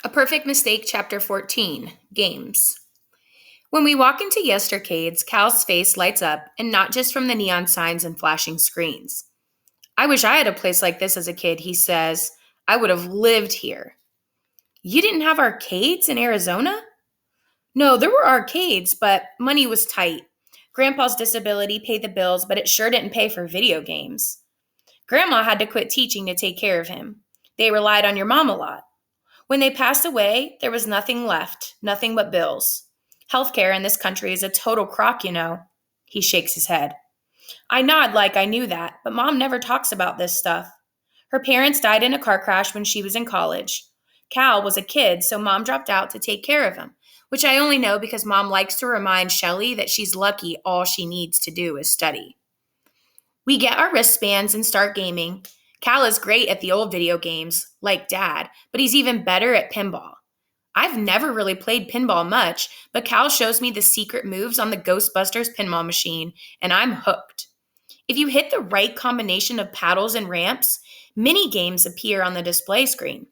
A Perfect Mistake, Chapter 14 Games. When we walk into Yestercades, Cal's face lights up, and not just from the neon signs and flashing screens. I wish I had a place like this as a kid, he says. I would have lived here. You didn't have arcades in Arizona? No, there were arcades, but money was tight. Grandpa's disability paid the bills, but it sure didn't pay for video games. Grandma had to quit teaching to take care of him. They relied on your mom a lot. When they passed away, there was nothing left, nothing but bills. Healthcare in this country is a total crock, you know. He shakes his head. I nod like I knew that, but Mom never talks about this stuff. Her parents died in a car crash when she was in college. Cal was a kid, so Mom dropped out to take care of him, which I only know because Mom likes to remind Shelley that she's lucky all she needs to do is study. We get our wristbands and start gaming. Cal is great at the old video games, like Dad, but he's even better at pinball. I've never really played pinball much, but Cal shows me the secret moves on the Ghostbusters pinball machine, and I'm hooked. If you hit the right combination of paddles and ramps, mini games appear on the display screen.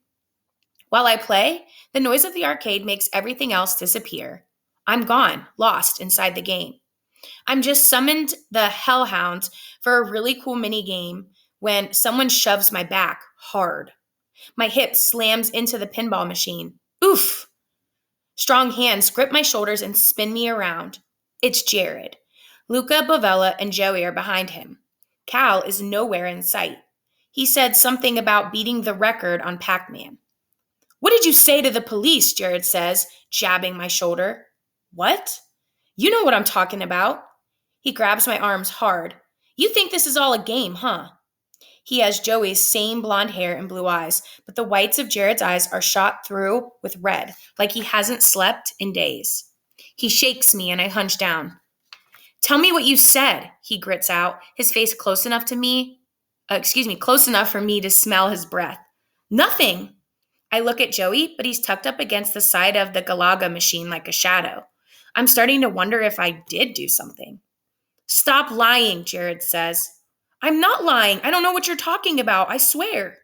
While I play, the noise of the arcade makes everything else disappear. I'm gone, lost inside the game. I'm just summoned the hellhound for a really cool mini game when someone shoves my back hard. My hip slams into the pinball machine. Oof! Strong hands grip my shoulders and spin me around. It's Jared. Luca, Bavella, and Joey are behind him. Cal is nowhere in sight. He said something about beating the record on Pac-Man. What did you say to the police? Jared says, jabbing my shoulder. What? You know what I'm talking about. He grabs my arms hard. You think this is all a game, huh? He has Joey's same blonde hair and blue eyes, but the whites of Jared's eyes are shot through with red, like he hasn't slept in days. He shakes me and I hunch down. Tell me what you said, he grits out, his face close enough close enough for me to smell his breath. Nothing. I look at Joey, but he's tucked up against the side of the Galaga machine like a shadow. I'm starting to wonder if I did do something. Stop lying, Jared says. I'm not lying. I don't know what you're talking about. I swear.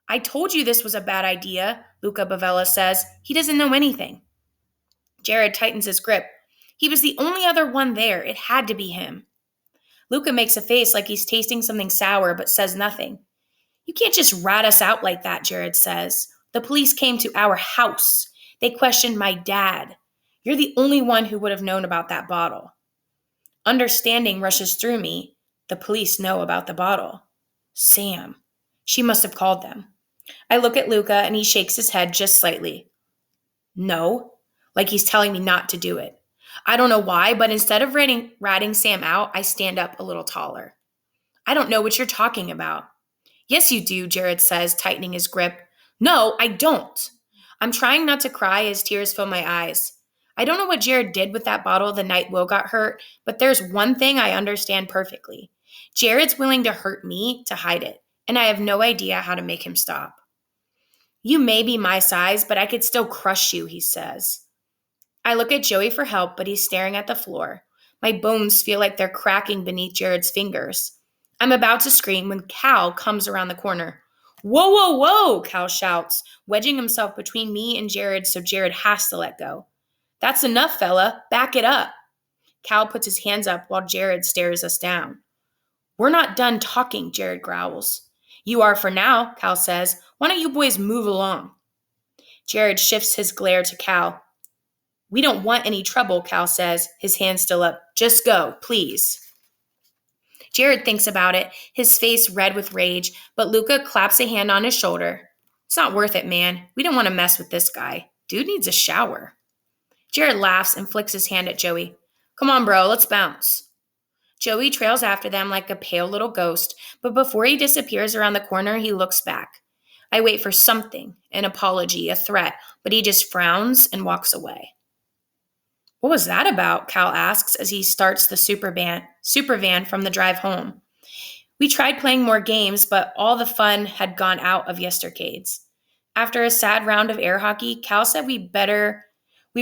I told you this was a bad idea, Luca Bavella says. He doesn't know anything. Jared tightens his grip. He was the only other one there. It had to be him. Luca makes a face like he's tasting something sour but says nothing. You can't just rat us out like that, Jared says. The police came to our house. They questioned my dad. You're the only one who would have known about that bottle. Understanding rushes through me. The police know about the bottle. Sam. She must have called them. I look at Luca and he shakes his head just slightly. No, like he's telling me not to do it. I don't know why, but instead of ratting Sam out, I stand up a little taller. I don't know what you're talking about. Yes, you do, Jared says, tightening his grip. No, I don't. I'm trying not to cry as tears fill my eyes. I don't know what Jared did with that bottle the night Will got hurt, but there's one thing I understand perfectly. Jared's willing to hurt me to hide it, and I have no idea how to make him stop. You may be my size, but I could still crush you, he says. I look at Joey for help, but he's staring at the floor. My bones feel like they're cracking beneath Jared's fingers. I'm about to scream when Cal comes around the corner. Whoa, whoa, whoa, Cal shouts, wedging himself between me and Jared so Jared has to let go. That's enough, fella. Back it up. Cal puts his hands up while Jared stares us down. We're not done talking, Jared growls. You are for now, Cal says. Why don't you boys move along? Jared shifts his glare to Cal. We don't want any trouble, Cal says, his hand still up. Just go, please. Jared thinks about it, his face red with rage, but Luca claps a hand on his shoulder. It's not worth it, man. We don't want to mess with this guy. Dude needs a shower. Jared laughs and flicks his hand at Joey. Come on, bro, let's bounce. Joey trails after them like a pale little ghost, but before he disappears around the corner, he looks back. I wait for something, an apology, a threat, but he just frowns and walks away. What was that about? Cal asks as he starts the super van from the drive home. We tried playing more games, but all the fun had gone out of Yestercades. After a sad round of air hockey, Cal said we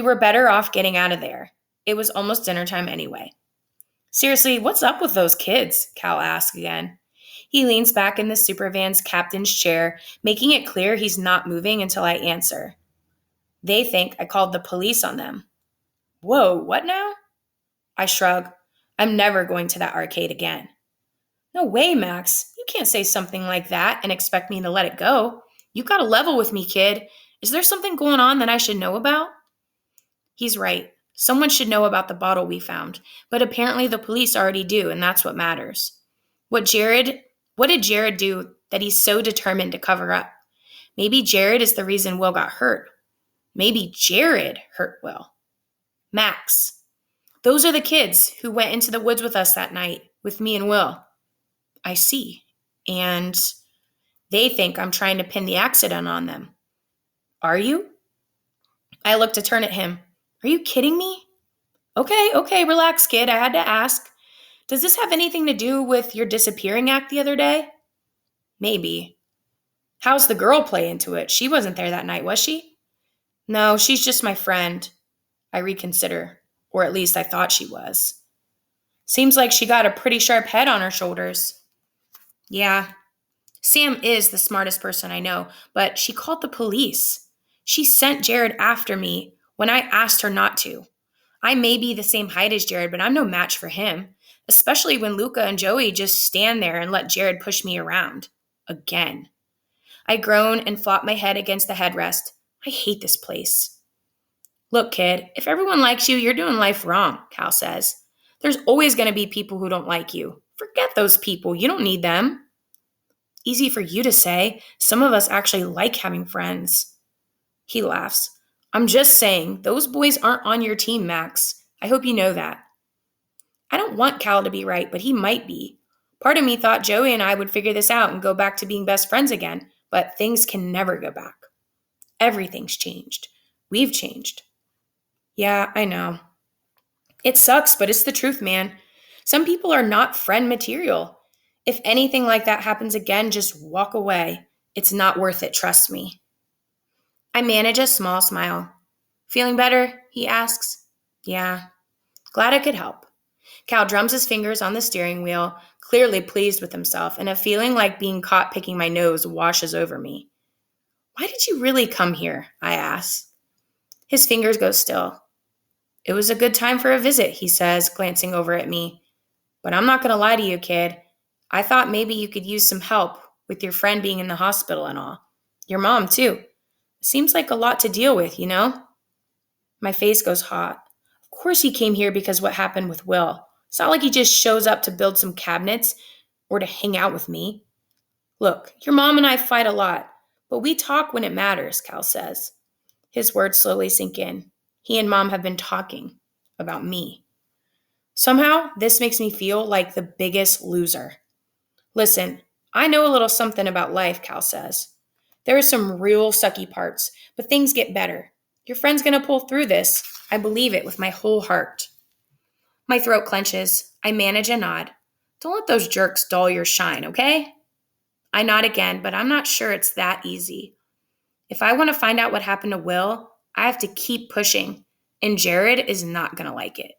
were better off getting out of there. It was almost dinner time anyway. Seriously, what's up with those kids? Cal asks again. He leans back in the super van's captain's chair, making it clear he's not moving until I answer. They think I called the police on them. Whoa, what now? I shrug. I'm never going to that arcade again. No way, Max. You can't say something like that and expect me to let it go. You gotta level with me, kid. Is there something going on that I should know about? He's right. Someone should know about the bottle we found, but apparently the police already do, and that's what matters. What Jared, what did Jared do that he's so determined to cover up? Maybe Jared is the reason Will got hurt. Maybe Jared hurt Will. Max. Those are the kids who went into the woods with us that night, with me and Will. I see. And they think I'm trying to pin the accident on them. Are you? I look to turn at him. Are you kidding me? Okay, relax, kid. I had to ask. Does this have anything to do with your disappearing act the other day? Maybe. How's the girl play into it? She wasn't there that night, was she? No, she's just my friend. I reconsider. Or at least I thought she was. Seems like she got a pretty sharp head on her shoulders. Yeah, Sam is the smartest person I know, but she called the police. She sent Jared after me when I asked her not to. I may be the same height as Jared, but I'm no match for him, especially when Luca and Joey just stand there and let Jared push me around. Again. I groan and flop my head against the headrest. I hate this place. Look, kid, if everyone likes you, you're doing life wrong, Cal says. There's always going to be people who don't like you. Forget those people. You don't need them. Easy for you to say. Some of us actually like having friends. He laughs. I'm just saying, those boys aren't on your team, Max. I hope you know that. I don't want Cal to be right, but he might be. Part of me thought Joey and I would figure this out and go back to being best friends again, but things can never go back. Everything's changed. We've changed. Yeah, I know. It sucks, but it's the truth, man. Some people are not friend material. If anything like that happens again, just walk away. It's not worth it, trust me. I manage a small smile. Feeling better? He asks. Yeah. Glad I could help. Cal drums his fingers on the steering wheel, clearly pleased with himself, and a feeling like being caught picking my nose washes over me. Why did you really come here? I ask. His fingers go still. It was a good time for a visit, he says, glancing over at me. But I'm not going to lie to you, kid. I thought maybe you could use some help with your friend being in the hospital and all. Your mom, too. Seems like a lot to deal with, you know? My face goes hot. Of course he came here because what happened with Will. It's not like he just shows up to build some cabinets or to hang out with me. Look, your mom and I fight a lot, but we talk when it matters, Cal says. His words slowly sink in. He and Mom have been talking about me. Somehow, this makes me feel like the biggest loser. Listen, I know a little something about life, Cal says. There are some real sucky parts, but things get better. Your friend's going to pull through this. I believe it with my whole heart. My throat clenches. I manage a nod. Don't let those jerks dull your shine, okay? I nod again, but I'm not sure it's that easy. If I want to find out what happened to Will, I have to keep pushing, and Jared is not going to like it.